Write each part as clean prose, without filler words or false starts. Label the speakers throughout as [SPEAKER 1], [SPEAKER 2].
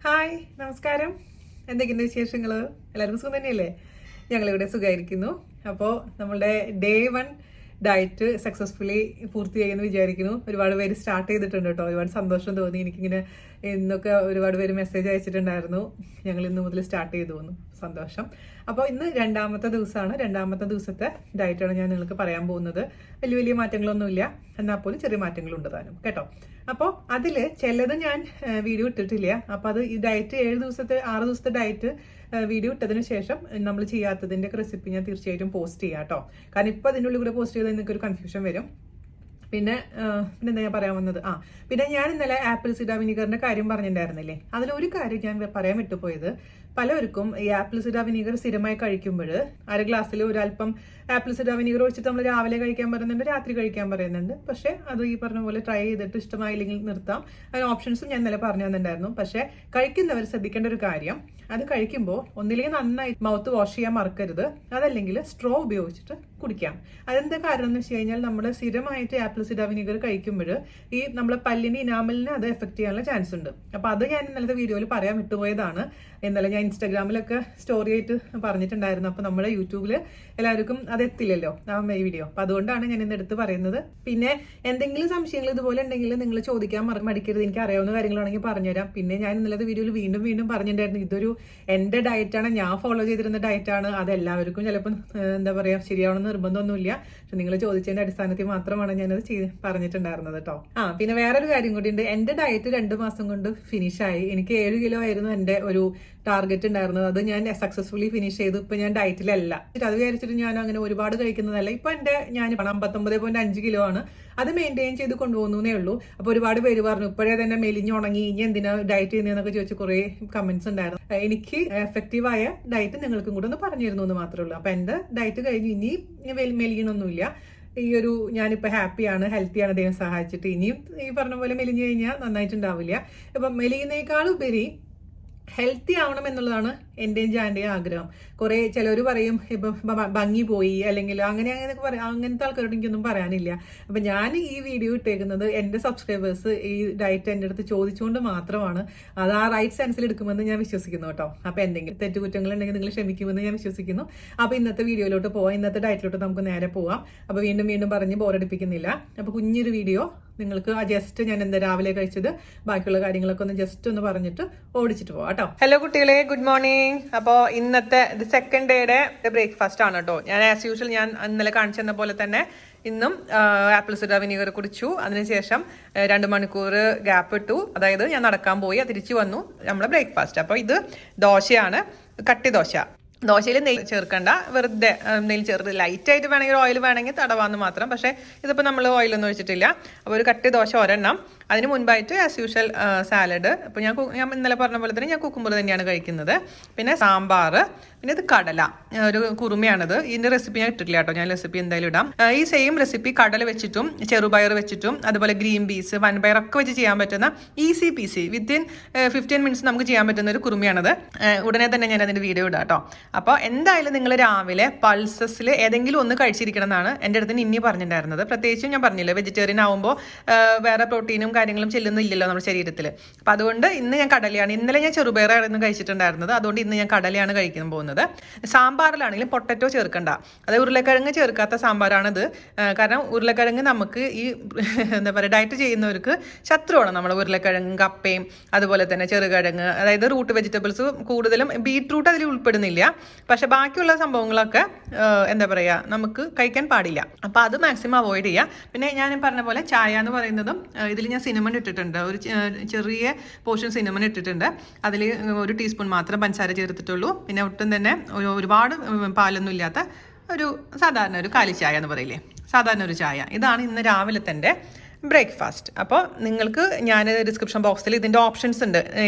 [SPEAKER 1] Hi നമസ്കാരം. എന്തൊക്കെയുണ്ട് വിശേഷങ്ങൾ? എല്ലാവർക്കും സുഖം തന്നെയല്ലേ? ഞങ്ങളിവിടെ സുഖമായിരിക്കുന്നു. അപ്പോൾ നമ്മളുടെ ഡേ 1 ഡയറ്റ് സക്സസ്ഫുള്ളി പൂർത്തിയായെന്ന് വിചാരിക്കുന്നു. ഒരുപാട് പേര് സ്റ്റാർട്ട് ചെയ്തിട്ടുണ്ട് കേട്ടോ. ഒരുപാട് സന്തോഷം തോന്നി. എനിക്കിങ്ങനെ ഇന്നൊക്കെ ഒരുപാട് പേര് മെസ്സേജ് അയച്ചിട്ടുണ്ടായിരുന്നു, ഞങ്ങൾ ഇന്ന് മുതൽ സ്റ്റാർട്ട് ചെയ്തു പോകുന്നു. സന്തോഷം. അപ്പോൾ ഇന്ന് രണ്ടാമത്തെ ദിവസമാണ്. രണ്ടാമത്തെ ദിവസത്തെ ഡയറ്റാണ് ഞാൻ നിങ്ങൾക്ക് പറയാൻ പോകുന്നത്. വലിയ മാറ്റങ്ങളൊന്നുമില്ല, എന്നാൽ പോലും ചെറിയ മാറ്റങ്ങളുണ്ട് താനും കേട്ടോ. അപ്പോൾ അതിൽ ചിലത് ഞാൻ വീഡിയോ ഇട്ടിട്ടില്ല. അപ്പോൾ അത് ഈ ഡയറ്റ് 6 ദിവസത്തെ ഡയറ്റ് വീഡിയോ ഇട്ടതിന് ശേഷം നമ്മൾ ചെയ്യാത്തതിൻ്റെ റെസിപ്പി ഞാൻ തീർച്ചയായിട്ടും പോസ്റ്റ് ചെയ്യാം കേട്ടോ. കാരണം ഇപ്പോൾ അതിൻ്റെ ഉള്ളിൽ കൂടെ പോസ്റ്റ് ചെയ്താൽ നിങ്ങൾക്കൊരു കൺഫ്യൂഷൻ വരും. പിന്നെ എന്താ ഞാൻ പറയാൻ വന്നത്, പിന്നെ ഞാൻ ഇന്നലെ ആപ്പിൾ സിഡാ വിനീഗറിന്റെ കാര്യം പറഞ്ഞിട്ടുണ്ടായിരുന്നില്ലേ? അതിലൊരു കാര്യം ഞാൻ പറയാൻ വിട്ടുപോയത്, പലർക്കും ഈ ആപ്പിൾ സിഡാ വിനീഗർ സ്ഥിരമായി കഴിക്കുമ്പോൾ അര ഗ്ലാസ്സിൽ ഒരല്പം ആപ്പിൾ സിഡാ വിനീഗർ ഒഴിച്ചിട്ട് നമ്മൾ രാവിലെ കഴിക്കാൻ പറയുന്നുണ്ട്, രാത്രി കഴിക്കാൻ പറയുന്നുണ്ട്. പക്ഷേ അത് ഈ പറഞ്ഞ പോലെ ട്രൈ ചെയ്തിട്ട് ഇഷ്ടമായില്ലെങ്കിൽ നിർത്താം. അതിന് ഓപ്ഷൻസും ഞാൻ ഇന്നലെ പറഞ്ഞു തന്നിട്ടുണ്ടായിരുന്നു. പക്ഷേ കഴിക്കുന്നവർ ശ്രദ്ധിക്കേണ്ട ഒരു കാര്യം, അത് കഴിക്കുമ്പോൾ ഒന്നില്ലെങ്കിൽ നന്നായി മൗത്ത് വാഷ് ചെയ്യാൻ മറക്കരുത്, അതല്ലെങ്കിൽ സ്ട്രോ ഉപയോഗിച്ചിട്ട് കുടിക്കാം. അതെന്താ കാരണം എന്ന് വെച്ച് കഴിഞ്ഞാൽ നമ്മൾ സ്ഥിരമായിട്ട് ആപ്പിൾ സിഡാ വിനീഗർ കഴിക്കുമ്പോൾ ഈ നമ്മളെ പല്ലിന്റെ ഇനാമലിനെ അത് എഫക്ട് ചെയ്യാനുള്ള ചാൻസ് ഉണ്ട്. അപ്പോൾ അത് ഞാൻ ഇന്നലത്തെ വീഡിയോയിൽ പറയാൻ വിട്ടുപോയതാണ്. ഇന്നലെ ഞാൻ ഇൻസ്റ്റാഗ്രാമിലൊക്കെ സ്റ്റോറി ആയിട്ട് പറഞ്ഞിട്ടുണ്ടായിരുന്നു. അപ്പോൾ നമ്മുടെ യൂട്യൂബിൽ എല്ലാവർക്കും അത് എത്തില്ലല്ലോ ഈ വീഡിയോ. അപ്പോൾ അതുകൊണ്ടാണ് ഞാൻ ഇന്ന് എടുത്ത് പറയുന്നത്. പിന്നെ എന്തെങ്കിലും സംശയങ്ങൾ ഇതുപോലെ ഉണ്ടെങ്കിൽ നിങ്ങൾ ചോദിക്കാൻ മടിക്കരുത്. എനിക്ക് അറിയാവുന്ന കാര്യങ്ങളാണെങ്കിൽ പറഞ്ഞുതരാം. പിന്നെ ഞാൻ ഇന്നലത്തെ വീഡിയോയിൽ വീണ്ടും പറഞ്ഞിട്ടുണ്ടായിരുന്നു, ഇതൊരു എൻ്റെ ഡയറ്റാണ്, ഞാൻ ഫോളോ ചെയ്തിരുന്ന ഡയറ്റാണ്. അത് എല്ലാവർക്കും ചിലപ്പോൾ എന്താ പറയുക ശരിയാവണമെന്ന് നിർബന്ധമൊന്നുമില്ല. പക്ഷെ നിങ്ങൾ ചോദിച്ചതിന്റെ അടിസ്ഥാനത്തിൽ മാത്രമാണ് ഞാനത് പറഞ്ഞിട്ടുണ്ടായിരുന്നത് കേട്ടോ. പിന്നെ വേറൊരു കാര്യം കൂടി ഉണ്ട്. എൻ്റെ ഡയറ്റ് 2 മാസം കൊണ്ട് ഫിനിഷായി. എനിക്ക് 7 കിലോ ആയിരുന്നു എൻ്റെ ഒരു ടാർഗറ്റ് ഉണ്ടായിരുന്നത്. അത് ഞാൻ സക്സസ്ഫുള്ളി ഫിനിഷ് ചെയ്തു. ഇപ്പൊ ഞാൻ ഡയറ്റിലല്ല. അത് വിചാരിച്ചിട്ട് ഞാൻ അങ്ങനെ ഒരുപാട് കഴിക്കുന്നതല്ല. ഇപ്പൊ ഞാൻ 59.5 കിലോ ആണ്. അത് മെയിൻറ്റെയിൻ ചെയ്ത് കൊണ്ടുപോകുന്നേ ഉള്ളൂ. അപ്പൊ ഒരുപാട് പേര് പറഞ്ഞു ഇപ്പോഴേ തന്നെ മെലിഞ്ഞുണങ്ങി, ഇനി എന്തിനാ ഡയറ്റ് ചെയ്യുന്നതെന്നൊക്കെ ചോദിച്ച് കുറെ കമന്റ്സ് ഉണ്ടായിരുന്നു. എനിക്ക് എഫക്റ്റീവായ ഡയറ്റ് നിങ്ങൾക്കും കൂടെ ഒന്ന് പറഞ്ഞിരുന്നു എന്ന് മാത്രമേ ഉള്ളൂ. അപ്പൊ എന്റെ ഡയറ്റ് കഴിഞ്ഞ് ഇനി മെലിയണമൊന്നുമില്ല. ഞാനിപ്പോൾ ഹാപ്പിയാണ്, ഹെൽത്തിയാണ്, ദൈവം സഹായിച്ചിട്ട്. ഇനിയും ഈ പറഞ്ഞ പോലെ മെലിഞ്ഞു കഴിഞ്ഞാൽ നന്നായിട്ടുണ്ടാവില്ല. ഇപ്പം മെലിയുന്നേക്കാളുപരി ഹെൽത്തി ആവണം എന്നുള്ളതാണ് എൻ്റെയും ജാൻ്റെയും ആഗ്രഹം. കുറേ ചിലർ പറയും ഇപ്പം ഭംഗി പോയി അല്ലെങ്കിൽ അങ്ങനെയൊക്കെ പറയും. അങ്ങനത്തെ ആൾക്കാരോട് എനിക്കൊന്നും പറയാനില്ല. അപ്പം ഞാൻ ഈ വീഡിയോ ഇട്ടേക്കുന്നത് എൻ്റെ സബ്സ്ക്രൈബേഴ്സ് ഈ ഡയറ്റ് എൻ്റെ അടുത്ത് ചോദിച്ചുകൊണ്ട് മാത്രമാണ്. അത് ആ റൈറ്റ് സെൻസിൽ എടുക്കുമെന്ന് ഞാൻ വിശ്വസിക്കുന്നു കേട്ടോ. അപ്പോൾ എന്തെങ്കിലും തെറ്റുകുറ്റങ്ങൾ ഉണ്ടെങ്കിൽ നിങ്ങൾ ക്ഷമിക്കുമെന്ന് ഞാൻ വിശ്വസിക്കുന്നു. അപ്പോൾ ഇന്നത്തെ വീഡിയോയിലോട്ട് പോവാം, ഇന്നത്തെ ഡയറ്റിലോട്ട് നമുക്ക് നേരെ പോവാം. അപ്പോൾ വീണ്ടും പറഞ്ഞ് ബോറടിപ്പിക്കുന്നില്ല. അപ്പോൾ കുഞ്ഞൊരു വീഡിയോ നിങ്ങൾക്ക് ജസ്റ്റ് ഞാൻ എന്താ രാവിലെ കഴിച്ചത്, ബാക്കിയുള്ള കാര്യങ്ങളൊക്കെ ഒന്ന് ജസ്റ്റ് ഒന്ന് പറഞ്ഞിട്ട് ഓടിച്ചിട്ട് പോവാം കേട്ടോ. ഹലോ കുട്ടികളെ, ഗുഡ് മോർണിംഗ്. അപ്പോൾ ഇന്നത്തെ സെക്കൻഡ് ഡേയുടെ ബ്രേക്ക്ഫാസ്റ്റ് ആണ് കേട്ടോ. ഞാൻ ആസ് യൂഷ്വൽ ഞാൻ ഇന്നലെ കാണിച്ചെന്ന പോലെ തന്നെ ഇന്നും ആപ്പിൾ സിഡാ വിനീഗർ കുടിച്ചു. അതിനുശേഷം 2 മണിക്കൂർ ഗ്യാപ്പ് ഇട്ടു. അതായത് ഞാൻ നടക്കാൻ പോയി, തിരിച്ചു വന്നു, നമ്മളെ ബ്രേക്ക്ഫാസ്റ്റ്. അപ്പോൾ ഇത് ദോശയാണ്, കട്ടി ദോശ. ദോശയിൽ നെയ്യ് ചേർക്കണ്ട, വെറുതെ നെയ്യ് ചേർത്ത് ലൈറ്റായിട്ട് വേണമെങ്കിൽ ഓയിൽ വേണമെങ്കിൽ തടവാന്ന് മാത്രം. പക്ഷേ ഇതിപ്പോൾ നമ്മൾ ഓയിലൊന്നും ഒഴിച്ചിട്ടില്ല. അപ്പോൾ ഒരു കട്ടി ദോശ ഒരെണ്ണം. അതിന് മുൻപായിട്ട് ആസ് യൂഷ്വൽ സാലഡ്. അപ്പോൾ ഞാൻ ഇന്നലെ പറഞ്ഞ പോലെ തന്നെ ഞാൻ കുക്കുമ്പർ തന്നെയാണ് കഴിക്കുന്നത്. പിന്നെ സാമ്പാർ, പിന്നെ ഇത് കടല, ഒരു കുറുമയാണിത്. ഇതിൻ്റെ റെസിപ്പി ഞാൻ ഇട്ടിട്ടില്ല കേട്ടോ. ഞാൻ റെസിപ്പി എന്തായാലും ഇടാം. ഈ സെയിം റെസിപ്പി കടല വെച്ചിട്ടും ചെറുപയർ വെച്ചിട്ടും അതുപോലെ ഗ്രീൻ പീസ്, വൻപയർ ഒക്കെ വെച്ച് ചെയ്യാൻ പറ്റുന്ന ഈസി പീസി വിത്തിൻ 15 മിനിറ്റ്സ് നമുക്ക് ചെയ്യാൻ പറ്റുന്ന ഒരു കുറുമയാണിത്. ഉടനെ തന്നെ ഞാൻ അതിൻ്റെ വീഡിയോ ഇടാം കേട്ടോ. അപ്പോൾ എന്തായാലും നിങ്ങൾ രാവിലെ പൾസസിൽ ഏതെങ്കിലും ഒന്ന് കഴിച്ചിരിക്കണം എന്നാണ് എൻ്റെ അടുത്ത് ഇനി പറഞ്ഞിട്ടുണ്ടായിരുന്നത്. പ്രത്യേകിച്ചും ഞാൻ പറഞ്ഞില്ല, വെജിറ്റേറിയൻ ആകുമ്പോൾ വേറെ പ്രോട്ടീനും കാര്യങ്ങളും ചെല്ലുന്നില്ലല്ലോ നമ്മുടെ ശരീരത്തിൽ. അപ്പോൾ അതുകൊണ്ട് ഇന്ന് ഞാൻ കടലയാണ്. ഇന്നലെ ഞാൻ ചെറുപയറായിരുന്നു കഴിച്ചിട്ടുണ്ടായിരുന്നത്. അതുകൊണ്ട് ഇന്ന് ഞാൻ കടലയാണ് കഴിക്കാൻ പോകുന്നത്. സാമ്പാറിലാണെങ്കിലും പൊട്ടറ്റോ ചേർക്കണ്ട, അതായത് ഉരുളക്കിഴങ്ങ് ചേർക്കാത്ത സാമ്പാറാണിത്. കാരണം ഉരുളക്കിഴങ്ങ് നമുക്ക് ഈ എന്താ പറയുക ഡയറ്റ് ചെയ്യുന്നവർക്ക് ശത്രുവാണ്. നമ്മൾ ഉരുളക്കിഴങ്ങ്, കപ്പയും അതുപോലെ തന്നെ ചെറുകിഴങ്ങ്, അതായത് റൂട്ട് വെജിറ്റബിൾസ് കൂടുതലും ബീട്രൂട്ട് അതിൽ ഉൾപ്പെടുന്നില്ല. പക്ഷെ ബാക്കിയുള്ള സംഭവങ്ങളൊക്കെ എന്താ പറയുക നമുക്ക് കഴിക്കാൻ പാടില്ല. അപ്പോൾ അത് മാക്സിമം അവോയ്ഡ് ചെയ്യുക. പിന്നെ ഞാൻ പറഞ്ഞ പോലെ ചായ എന്ന് പറയുന്നതും ഇതിൽ ഞാൻ സിനമൺ ഇട്ടിട്ടുണ്ട്. ഒരു ചെറിയ പോർഷൻ സിനമൺ ഇട്ടിട്ടുണ്ട്. അതിൽ 1 ടീസ്പൂൺ മാത്രം പഞ്ചസാര ചേർത്തിട്ടുള്ളൂ. പിന്നെ ഒട്ടും തന്നെ ഒരുപാട് പാലൊന്നും ഇല്ലാത്ത ഒരു സാധാരണ ഒരു കാലിച്ചായ എന്ന് പറയില്ലേ, സാധാരണ ഒരു ചായ. ഇതാണ് ഇന്ന് രാവിലെ തന്നെ ബ്രേക്ക്ഫാസ്റ്റ്. അപ്പോൾ നിങ്ങൾക്ക് ഞാൻ ഡിസ്ക്രിപ്ഷൻ ബോക്സിൽ ഇതിൻ്റെ ഓപ്ഷൻസ് ഉണ്ട്.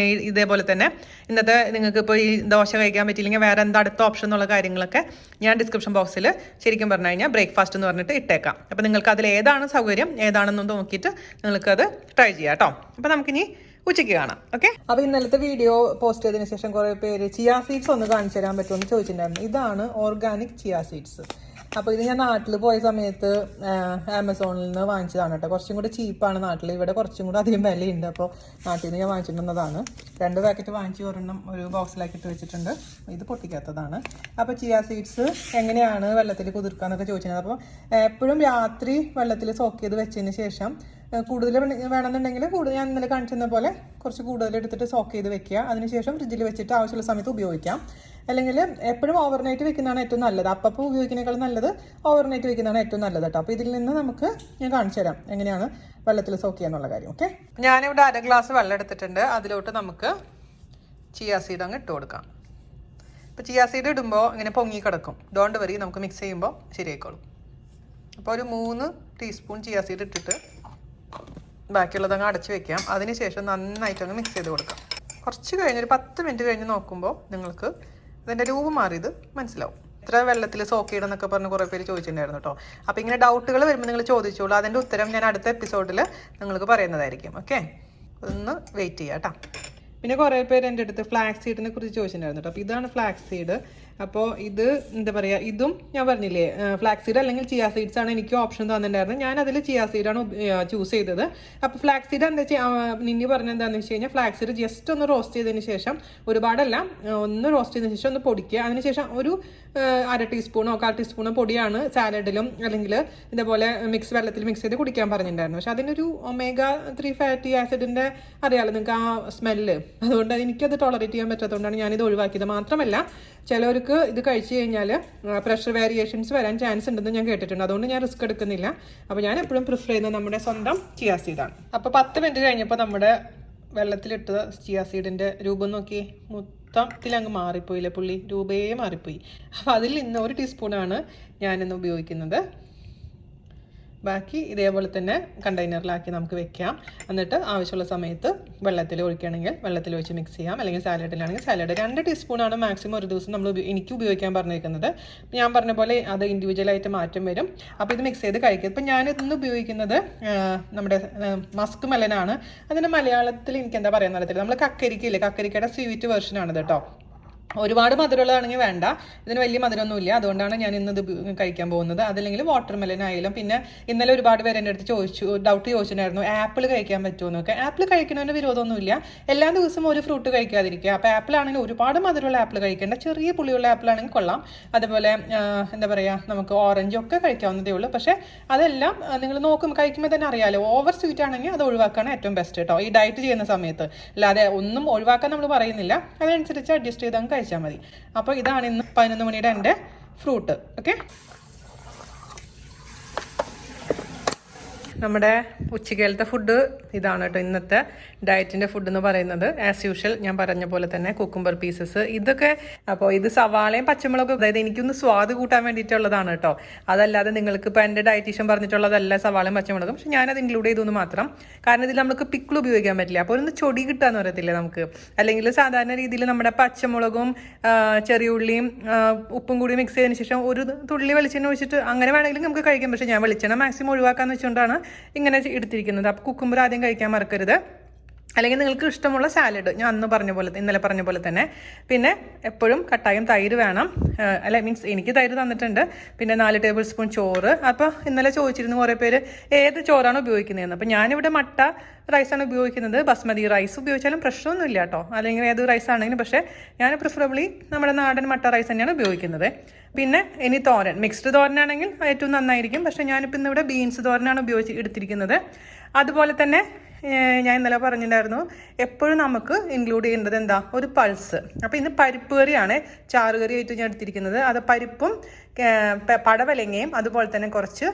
[SPEAKER 1] ഇതേപോലെ തന്നെ ഇന്നത്തെ നിങ്ങൾക്ക് ഇപ്പോൾ ഈ ദോശ കഴിക്കാൻ പറ്റിയില്ലെങ്കിൽ വേറെ എന്താ അടുത്ത ഓപ്ഷൻ എന്നുള്ള കാര്യങ്ങളൊക്കെ ഞാൻ ഡിസ്ക്രിപ്ഷൻ ബോക്സിൽ ശരിക്കും പറഞ്ഞു കഴിഞ്ഞാൽ ബ്രേക്ക്ഫാസ്റ്റ് എന്ന് പറഞ്ഞിട്ട് ഇട്ടേക്കാം. അപ്പോൾ നിങ്ങൾക്ക് അതിൽ ഏതാണ് സൗകര്യം ഏതാണെന്ന് നോക്കിയിട്ട് നിങ്ങൾക്കത് ട്രൈ ചെയ്യാം കേട്ടോ. അപ്പോൾ നമുക്കിനി ഉച്ചയ്ക്ക് കാണാം. ഓക്കെ. അപ്പോൾ ഇന്നലത്തെ വീഡിയോ പോസ്റ്റ് ചെയ്തതിന് ശേഷം കുറേ പേര് ചിയാ സീഡ്സ് ഒന്ന് കാണിച്ചു തരാൻ പറ്റുമെന്ന് ചോദിച്ചിട്ടുണ്ടായിരുന്നു. ഇതാണ് ഓർഗാനിക് ചിയാ സീഡ്സ്. അപ്പോൾ ഇത് ഞാൻ നാട്ടിൽ പോയ സമയത്ത് ആമസോണിൽ നിന്ന് വാങ്ങിച്ചതാണ് കേട്ടോ. കുറച്ചും കൂടി ചീപ്പാണ് നാട്ടിൽ, ഇവിടെ കുറച്ചും കൂടി അധികം വിലയുണ്ട്. അപ്പോൾ നാട്ടിൽ നിന്ന് ഞാൻ വാങ്ങിച്ചിട്ടുള്ളതാണ്. 2 പാക്കറ്റ് വാങ്ങിച്ച് ഒരെണ്ണം ഒരു ബോക്സിലാക്കി ഇട്ട് വെച്ചിട്ടുണ്ട്. ഇത് പൊട്ടിക്കാത്തതാണ്. അപ്പോൾ ചിയ സീഡ്സ് എങ്ങനെയാണ് വെള്ളത്തിൽ കുതിർക്കാന്നൊക്കെ ചോദിച്ചത്. അപ്പോൾ എപ്പോഴും രാത്രി വെള്ളത്തിൽ സോക്ക് ചെയ്ത് വെച്ചതിന് ശേഷം കൂടുതൽ വേണമെന്നുണ്ടെങ്കിൽ ഞാൻ ഇന്നലെ കാണിച്ചിരുന്ന പോലെ കുറച്ച് കൂടുതൽ എടുത്തിട്ട് സോക്ക് ചെയ്ത് വെക്കുക. അതിനുശേഷം ഫ്രിഡ്ജിൽ വെച്ചിട്ട് ആവശ്യമുള്ള സമയത്ത് ഉപയോഗിക്കാം. അല്ലെങ്കിൽ എപ്പോഴും ഓവർനൈറ്റ് വെക്കുന്നതാണ് ഏറ്റവും നല്ലത്. അപ്പോൾ ഉപയോഗിക്കുന്നതിനേക്കാൾ നല്ലത് ഓവർനൈറ്റ് വെക്കുന്നതാണ് ഏറ്റവും നല്ലത് കേട്ടോ. അപ്പോൾ ഇതിൽ നിന്ന് നമുക്ക് ഞാൻ കാണിച്ചു തരാം എങ്ങനെയാണ് വെള്ളത്തിൽ സോക്ക് ചെയ്യാന്നുള്ള കാര്യം. ഓക്കെ, ഞാനിവിടെ 1/2 ഗ്ലാസ് വെള്ളം എടുത്തിട്ടുണ്ട്. അതിലോട്ട് നമുക്ക് ചിയ സീഡ് അങ്ങ് ഇട്ട് കൊടുക്കാം. ഇപ്പോൾ ചിയ സീഡ് ഇടുമ്പോൾ ഇങ്ങനെ പൊങ്ങി കിടക്കും. ഡോണ്ട് വരി, നമുക്ക് മിക്സ് ചെയ്യുമ്പോൾ ശരിയായിക്കോളും. അപ്പോൾ ഒരു 3 ടീസ്പൂൺ ചിയ സീഡ് ഇട്ടിട്ട് ബാക്കിയുള്ളതങ്ങ് അടച്ച് വെക്കാം. അതിനുശേഷം നന്നായിട്ടങ്ങ് മിക്സ് ചെയ്ത് കൊടുക്കാം. കുറച്ച് കഴിഞ്ഞൊരു 10 മിനിറ്റ് കഴിഞ്ഞ് നോക്കുമ്പോൾ നിങ്ങൾക്ക് ഇതിൻ്റെ രൂപം മാറിയത് മനസ്സിലാവും. എത്ര വെള്ളത്തിൽ സോക്ക് ചെയ്യണം എന്നൊക്കെ പറഞ്ഞ് കുറേ പേര് ചോദിച്ചിട്ടുണ്ടായിരുന്നു കേട്ടോ. അപ്പോൾ ഇങ്ങനെ ഡൗട്ടുകൾ വരുമ്പോൾ നിങ്ങൾ ചോദിച്ചോളൂ. അതിൻ്റെ ഉത്തരം ഞാൻ അടുത്ത എപ്പിസോഡിൽ നിങ്ങൾക്ക് പറയുന്നതായിരിക്കും. ഓക്കെ, ഒന്ന് വെയിറ്റ് ചെയ്യാം കേട്ടോ. പിന്നെ കുറേ പേര് എൻ്റെ അടുത്ത് ഫ്ലാക്സ് സീഡിനെ കുറിച്ച് ചോദിച്ചിട്ടുണ്ടായിരുന്നു കേട്ടോ. അപ്പോൾ ഇതാണ് ഫ്ലാക്സ് സീഡ്. അപ്പോൾ ഇത് എന്താ പറയുക, ഇതും ഞാൻ പറഞ്ഞില്ലേ ഫ്ലാക്സ് സീഡ് അല്ലെങ്കിൽ ചിയ സീഡ്സ് ആണ് എനിക്ക് ഓപ്ഷൻ തന്നിട്ടുണ്ടായിരുന്നത്. ഞാൻ അതിൽ ചിയ സീഡാണ് ചൂസ് ചെയ്തത്. അപ്പോൾ ഫ്ലാക്സ് സീഡ് എന്താ നിന്നി പറഞ്ഞത് എന്താണെന്ന് വെച്ച് കഴിഞ്ഞാൽ ഫ്ലാക്സ് സീഡ് ജസ്റ്റ് ഒന്ന് റോസ്റ്റ് ചെയ്തതിന് ശേഷം, ഒരുപാടല്ല, ഒന്ന് റോസ്റ്റ് ചെയ്തതിന് ശേഷം ഒന്ന് പൊടിക്കുക. അതിനുശേഷം ഒരു 1/2 ടീസ്പൂണോ 1/4 ടീസ്പൂണോ പൊടിയാണ് സാലഡിലും അല്ലെങ്കിൽ ഇതേപോലെ വെള്ളത്തിൽ മിക്സ് ചെയ്ത് കുടിക്കാൻ പറഞ്ഞിട്ടുണ്ടായിരുന്നു. പക്ഷെ അതിനൊരു omega-3 ഫാറ്റി ആസിഡിൻ്റെ അറിയാമല്ലോ നിങ്ങൾക്ക് ആ സ്മെല്ല്. അതുകൊണ്ട് എനിക്കത് ടോളറേറ്റ് ചെയ്യാൻ പറ്റാത്തതുകൊണ്ടാണ് ഞാനിത് ഒഴിവാക്കിയത്. മാത്രമല്ല ചിലവർക്ക് ഇത് കഴിച്ചു കഴിഞ്ഞാൽ പ്രഷർ വേരിയേഷൻസ് വരാൻ ചാൻസ് ഉണ്ടെന്ന് ഞാൻ കേട്ടിട്ടുണ്ട്. അതുകൊണ്ട് ഞാൻ റിസ്ക് എടുക്കുന്നില്ല. അപ്പോൾ ഞാൻ എപ്പോഴും പ്രിഫർ ചെയ്യുന്നത് നമ്മുടെ സ്വന്തം ചിയ സീഡാണ്. അപ്പോൾ 10 മിനിറ്റ് കഴിഞ്ഞപ്പോൾ നമ്മുടെ വെള്ളത്തിലിട്ട ചിയ സീഡിൻ്റെ രൂപം നോക്കി മൊത്തത്തിൽ അങ്ങ് മാറിപ്പോയില്ലേ പുള്ളി, രൂപേ മാറിപ്പോയി. അപ്പോൾ അതിൽ ഇന്ന് 1 ടീസ്പൂണാണ് ഞാനിന്ന് ഉപയോഗിക്കുന്നത്. ബാക്കി ഇതേപോലെ തന്നെ കണ്ടെയ്നറിലാക്കി നമുക്ക് വെക്കാം. എന്നിട്ട് ആവശ്യമുള്ള സമയത്ത് വെള്ളത്തിൽ ഒഴിക്കുകയാണെങ്കിൽ വെള്ളത്തിൽ ഒഴിച്ച് മിക്സ് ചെയ്യാം. അല്ലെങ്കിൽ സാലഡിലാണെങ്കിൽ സാലഡ്. 2 ടീസ്പൂണാണ് മാക്സിമം ഒരു ദിവസം എനിക്ക് ഉപയോഗിക്കാൻ പറഞ്ഞിരിക്കുന്നത്. ഞാൻ പറഞ്ഞ പോലെ അത് ഇൻഡിവിജ്വലായിട്ട് മാറ്റം വരും. അപ്പോൾ ഇത് മിക്സ് ചെയ്ത് കഴിക്കുക. ഇപ്പം ഞാനിന്ന് ഉപയോഗിക്കുന്നത് നമ്മുടെ മസ്ക് മെലനാണ്. അതിൻ്റെ മലയാളത്തിൽ എനിക്ക് എന്താ പറയാൻ അറിയത്തില്ല. നമ്മൾ കക്കരിക്കയില്ലേ, കക്കരിക്കയുടെ സ്വീറ്റ് വെർഷനാണിത് കേട്ടോ. ഒരുപാട് മധുരമുള്ളതാണെങ്കിൽ വേണ്ട, ഇതിന് വലിയ മധുരമൊന്നുമില്ല. അതുകൊണ്ടാണ് ഞാൻ ഇന്ന് ഇത് കഴിക്കാൻ പോകുന്നത്. അതല്ലെങ്കിൽ വാട്ടർ മെലൻ ആയാലും. പിന്നെ ഇന്നലെ ഒരുപാട് പേര് എൻ്റെ അടുത്ത് ഡൗട്ട് ചോദിച്ചിട്ടുണ്ടായിരുന്നു ആപ്പിൾ കഴിക്കാൻ പറ്റുമോ എന്നൊക്കെ. ആപ്പിൾ കഴിക്കുന്നതിന് വിരോധമൊന്നുമില്ല. എല്ലാ ദിവസവും ഒരു ഫ്രൂട്ട് കഴിക്കാതിരിക്കുക. അപ്പോൾ ആപ്പിൾ ആണെങ്കിൽ ഒരുപാട് മധുരമുള്ള ആപ്പിൾ കഴിക്കേണ്ട, ചെറിയ പുളിയുള്ള ആപ്പിൾ ആണെങ്കിൽ കൊള്ളാം. അതുപോലെ എന്താ പറയുക, നമുക്ക് ഓറഞ്ചൊക്കെ കഴിക്കാവുന്നതേ ഉള്ളൂ. പക്ഷേ അതെല്ലാം നിങ്ങൾ കഴിക്കുമ്പോൾ തന്നെ അറിയാമല്ലോ, ഓവർ സ്വീറ്റ് ആണെങ്കിൽ അത് ഒഴിവാക്കാണ് ഏറ്റവും ബെസ്റ്റ് കേട്ടോ ഈ ഡയറ്റ് ചെയ്യുന്ന സമയത്ത്. അല്ലാതെ ഒന്നും ഒഴിവാക്കാൻ നമ്മൾ പറയുന്നില്ല, അതനുസരിച്ച് അഡ്ജസ്റ്റ് ചെയ്ത് കഴിച്ചാൽ മതി. അപ്പോൾ ഇതാണ് ഇന്ന് 11 മണിയുടെ എൻ്റെ ഫ്രൂട്ട്. ഓക്കെ, നമ്മുടെ ഉച്ചക്കാലത്തെ ഫുഡ് ഇതാണ് കേട്ടോ. ഇന്നത്തെ ഡയറ്റിൻ്റെ ഫുഡ് എന്ന് പറയുന്നത് ആസ് യൂഷ്വൽ ഞാൻ പറഞ്ഞ പോലെ തന്നെ കുക്കുംബർ പീസസ് ഇതൊക്കെ. അപ്പോൾ ഇത് സവാളയും പച്ചമുളകും, അതായത് എനിക്കൊന്ന് സ്വാദ് കൂട്ടാൻ വേണ്ടിയിട്ടുള്ളതാണ് കേട്ടോ. അതല്ലാതെ നിങ്ങൾക്ക് ഇപ്പോൾ എൻ്റെ ഡയറ്റീഷ്യൻ പറഞ്ഞിട്ടുള്ളതല്ല സവാളയും പച്ചമുളകും. പക്ഷെ ഞാനത് ഇൻക്ലൂഡ് ചെയ്തു മാത്രം. കാരണം ഇതിൽ നമുക്ക് പിക്കിൾ ഉപയോഗിക്കാൻ പറ്റില്ല. അപ്പോൾ ഒന്ന് ചൊടി കിട്ടാന്ന് പറയത്തില്ല നമുക്ക്. അല്ലെങ്കിൽ സാധാരണ രീതിയിൽ നമ്മുടെ പച്ചമുളകും ചെറിയ ഉള്ളിയും ഉപ്പും കൂടി മിക്സ് ചെയ്തതിന് ശേഷം ഒരു തുള്ളി വെളിച്ചെണ്ണ ഒഴിച്ചിട്ട് അങ്ങനെ വേണമെങ്കിലും നമുക്ക് കഴിക്കാം. പക്ഷേ ഞാൻ വെളിച്ചെണ്ണ മാക്സിമം ഒഴിവാക്കാന്ന് വെച്ചുകൊണ്ടാണ് ഇങ്ങനെ എടുത്തിരിക്കുന്നത്. അപ്പോൾ കുക്കുംബർ ആദ്യം കഴിക്കാൻ മറക്കരുത്. അല്ലെങ്കിൽ നിങ്ങൾക്ക് ഇഷ്ടമുള്ള സാലഡ് ഞാൻ ഇന്നലെ പറഞ്ഞ പോലെ തന്നെ. പിന്നെ എപ്പോഴും കട്ടായം തൈര് വേണം. മീൻസ് എനിക്ക് തൈര് തന്നിട്ടുണ്ട്. പിന്നെ 4 ടേബിൾ സ്പൂൺ ചോറ്. അപ്പോൾ ഇന്നലെ ചോദിച്ചിരുന്നു കുറേ പേര് ഏത് ചോറാണ് ഉപയോഗിക്കുന്നതെന്ന്. അപ്പോൾ ഞാനിവിടെ മട്ട റൈസാണ് ഉപയോഗിക്കുന്നത്. ബസ്മതി റൈസ് ഉപയോഗിച്ചാലും പ്രശ്നമൊന്നുമില്ല കേട്ടോ, അല്ലെങ്കിൽ ഏത് റൈസ് ആണെങ്കിലും. പക്ഷേ ഞാൻ പ്രിഫറബിളി നമ്മുടെ നാടൻ മട്ട റൈസ് തന്നെയാണ് ഉപയോഗിക്കുന്നത്. പിന്നെ ഇനി തോരൻ, മിക്സ്ഡ് തോരനാണെങ്കിൽ ഏറ്റവും നന്നായിരിക്കും. പക്ഷേ ഞാനിപ്പോൾ ഇന്നിവിടെ ബീൻസ് തോരനാണ് എടുത്തിരിക്കുന്നത്. അതുപോലെ തന്നെ ഞാൻ ഇന്നലെ പറഞ്ഞിട്ടുണ്ടായിരുന്നു എപ്പോഴും നമുക്ക് ഇൻക്ലൂഡ് ചെയ്യേണ്ടത് എന്താ, ഒരു പൾസ്. അപ്പോൾ ഇന്ന് പരിപ്പ് കറിയാണ് ചാറുകറി ആയിട്ട് ഞാൻ എടുത്തിരിക്കുന്നത്. അത് പരിപ്പും പടവലങ്ങയും അതുപോലെ തന്നെ കുറച്ച്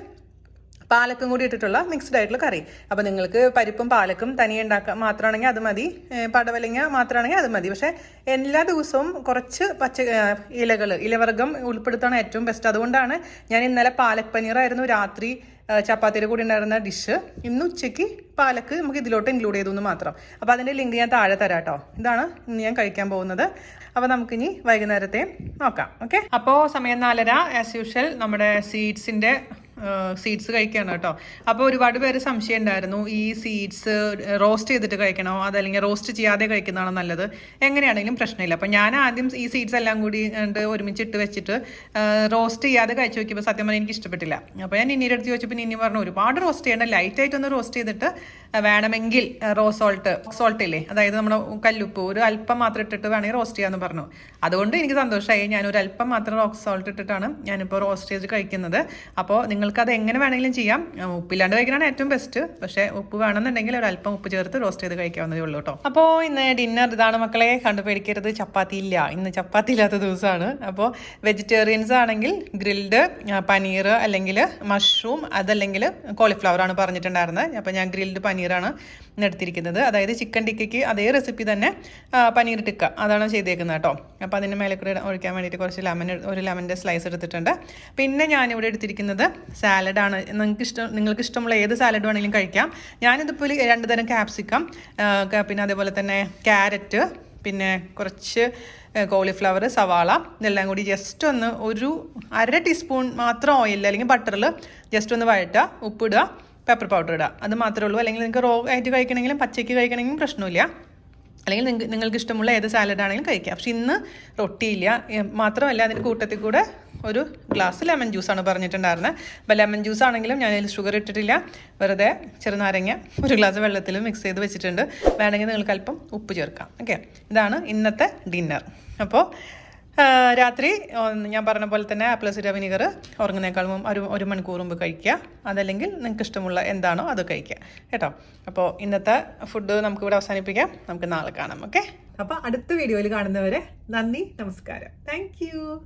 [SPEAKER 1] പാലക്കും കൂടി ഇട്ടിട്ടുള്ള മിക്സ്ഡ് ആയിട്ടുള്ള കറി. അപ്പോൾ നിങ്ങൾക്ക് പരിപ്പും പാലക്കും തനിയെ ഉണ്ടാക്കാൻ മാത്രമാണെങ്കിൽ അത് മതി, പടവലങ്ങ മാത്രമാണെങ്കിൽ അത് മതി. പക്ഷേ എല്ലാ ദിവസവും കുറച്ച് ഇലവർഗ്ഗം ഉൾപ്പെടുത്താണ് ഏറ്റവും ബെസ്റ്റ്. അതുകൊണ്ടാണ് ഞാൻ ഇന്നലെ പാലക് പനീറായിരുന്നു രാത്രി ചപ്പാത്തിയുടെ കൂടി ഉണ്ടായിരുന്ന ഡിഷ്. ഇന്ന് ഉച്ചയ്ക്ക് പാലക്ക് നമുക്ക് ഇതിലോട്ട് ഇൻക്ലൂഡ് ചെയ്തു എന്ന് മാത്രം. അപ്പോൾ അതിൻ്റെ ലിങ്ക് ഞാൻ താഴെ തരാം കേട്ടോ. ഇതാണ് ഇന്ന് ഞാൻ കഴിക്കാൻ പോകുന്നത്. അപ്പോൾ നമുക്കിനി വൈകുന്നേരത്തെ നോക്കാം. ഓക്കെ, അപ്പോൾ സമയം 4:30 ആസ് യൂഷ്വൽ നമ്മുടെ സീഡ്സിൻ്റെ സീഡ്സ് കഴിക്കുകയാണ് കേട്ടോ. അപ്പോൾ ഒരുപാട് പേര് സംശയം ഉണ്ടായിരുന്നു, ഈ സീഡ്സ് റോസ്റ്റ് ചെയ്തിട്ട് കഴിക്കണോ അതല്ലെങ്കിൽ റോസ്റ്റ് ചെയ്യാതെ കഴിക്കുന്നതാണോ നല്ലത്. എങ്ങനെയാണെങ്കിലും പ്രശ്നമില്ല. അപ്പോൾ ഞാൻ ആദ്യം ഈ സീഡ്സ് എല്ലാം കൂടി ഒരുമിച്ച് ഇട്ട് വെച്ചിട്ട് റോസ്റ്റ് ചെയ്യാതെ കഴിച്ച് നോക്കിയപ്പോൾ സത്യം പറഞ്ഞാൽ എനിക്ക് ഇഷ്ടപ്പെട്ടില്ല. അപ്പോൾ ഞാൻ നിന്നിയുടെ അടുത്ത് ചോദിച്ചപ്പോൾ നിന്നി പറഞ്ഞു ഒരുപാട് റോസ്റ്റ് ചെയ്യേണ്ട, ലൈറ്റായിട്ടൊന്ന് റോസ്റ്റ് ചെയ്തിട്ട് വേണമെങ്കിൽ സോൾട്ട് ഇല്ലേ, അതായത് നമ്മുടെ കല്ലുപ്പ് ഒരു അല്പം മാത്രം ഇട്ടിട്ട് വേണമെങ്കിൽ റോസ്റ്റ് ചെയ്യാമെന്ന് പറഞ്ഞു. അതുകൊണ്ട് എനിക്ക് സന്തോഷമായി. ഞാനൊരു അല്പം മാത്രം റോക്ക് സോൾട്ട് ഇട്ടിട്ടാണ് ഞാനിപ്പോൾ റോസ്റ്റ് ചെയ്ത് കഴിക്കുന്നത്. അപ്പോൾ നിങ്ങൾക്കത് എങ്ങനെ വേണമെങ്കിലും ചെയ്യാം. ഉപ്പില്ലാണ്ട് കഴിക്കാനാണ് ഏറ്റവും ബെസ്റ്റ്. പക്ഷേ ഉപ്പ് വേണമെന്നുണ്ടെങ്കിൽ ഒരു അല്പം ഉപ്പ് ചേർത്ത് റോസ്റ്റ് ചെയ്ത് കഴിക്കാവുന്നതേ ഉള്ളൂ കേട്ടോ. അപ്പോൾ ഇന്ന് ഡിന്നർ ഇതാണ് മക്കളെ, കണ്ടു പേടിക്കരുത്, ചപ്പാത്തി ഇല്ല. ഇന്ന് ചപ്പാത്തി ഇല്ലാത്ത ദിവസമാണ്. അപ്പോൾ വെജിറ്റേറിയൻസ് ആണെങ്കിൽ ഗ്രിൽഡ് പനീർ അല്ലെങ്കിൽ മഷ്റൂം അതല്ലെങ്കിൽ കോളിഫ്ലവർ ആണ് പറഞ്ഞിട്ടുണ്ടായിരുന്നത്. അപ്പോൾ ഞാൻ ഗ്രിൽഡ് പനീറാണ് എടുത്തിരിക്കുന്നത്. അതായത് ചിക്കൻ ടിക്കയ്ക്ക് അതേ റെസിപ്പി തന്നെ പനീർ ടിക്ക അതാണ് ചെയ്തേക്കുന്നത് കേട്ടോ. അപ്പോൾ അതിൻ്റെ മേലെ കൂടെ ഒഴിക്കാൻ വേണ്ടിയിട്ട് കുറച്ച് ഒരു ലെമൻ്റെ സ്ലൈസ് എടുത്തിട്ടുണ്ട്. പിന്നെ ഞാനിവിടെ എടുത്തിരിക്കുന്നത് സാലഡാണ്. നിങ്ങൾക്ക് ഇഷ്ടമുള്ള ഏത് സാലഡ് വേണമെങ്കിലും കഴിക്കാം. ഞാനിതിപ്പോൾ 2 തരം ക്യാപ്സിക്കം, പിന്നെ അതേപോലെ തന്നെ ക്യാരറ്റ്, പിന്നെ കുറച്ച് കോളിഫ്ലവർ, സവാള, ഇതെല്ലാം കൂടി ജസ്റ്റ് ഒന്ന് ഒരു 1/2 ടീസ്പൂൺ മാത്രം ഓയിൽ അല്ലെങ്കിൽ ബട്ടറിൽ ജസ്റ്റ് ഒന്ന് വഴറ്റുക, ഉപ്പിടുക, പെപ്പർ പൗഡർ ഇടുക. അത് മാത്രമേ ഉള്ളൂ. അല്ലെങ്കിൽ നിങ്ങൾക്ക് റോ ആയിട്ട് കഴിക്കണമെങ്കിലും പച്ചയ്ക്ക് കഴിക്കണമെങ്കിലും പ്രശ്നമില്ല. അല്ലെങ്കിൽ നിങ്ങൾക്ക് ഇഷ്ടമുള്ള ഏത് സാലഡ് ആണെങ്കിലും കഴിക്കാം. പക്ഷെ ഇന്ന് റൊട്ടിയില്ല. മാത്രമല്ല അതിൻ്റെ കൂട്ടത്തിൽ കൂടെ ഒരു ഗ്ലാസ് ലെമൺ ജ്യൂസാണ് പറഞ്ഞിട്ടുണ്ടായിരുന്നത്. അപ്പോൾ ലെമൺ ജ്യൂസ് ആണെങ്കിലും ഞാനതിൽ ഷുഗർ ഇട്ടിട്ടില്ല, വെറുതെ ചെറുനാരങ്ങ ഒരു ഗ്ലാസ് വെള്ളത്തിൽ മിക്സ് ചെയ്ത് വെച്ചിട്ടുണ്ട്. വേണമെങ്കിൽ നിങ്ങൾക്ക് അല്പം ഉപ്പ് ചേർക്കാം. ഓക്കെ, ഇതാണ് ഇന്നത്തെ ഡിന്നർ. അപ്പോൾ രാത്രി ഞാൻ പറഞ്ഞ പോലെ തന്നെ ആപ്പിൾ സിഡർ വിനീഗർ ഉറങ്ങുന്നേക്കാളും ഒരു മണിക്കൂർ മുമ്പ് കഴിക്കുക. അതല്ലെങ്കിൽ നിങ്ങൾക്ക് ഇഷ്ടമുള്ള എന്താണോ അത് കഴിക്കുക കേട്ടോ. അപ്പോൾ ഇന്നത്തെ ഫുഡ് നമുക്കിവിടെ അവസാനിപ്പിക്കാം. നമുക്ക് നാളെ കാണാം. ഓക്കെ, അപ്പോൾ അടുത്ത വീഡിയോയിൽ കാണുന്നവരെ നന്ദി, നമസ്കാരം. താങ്ക്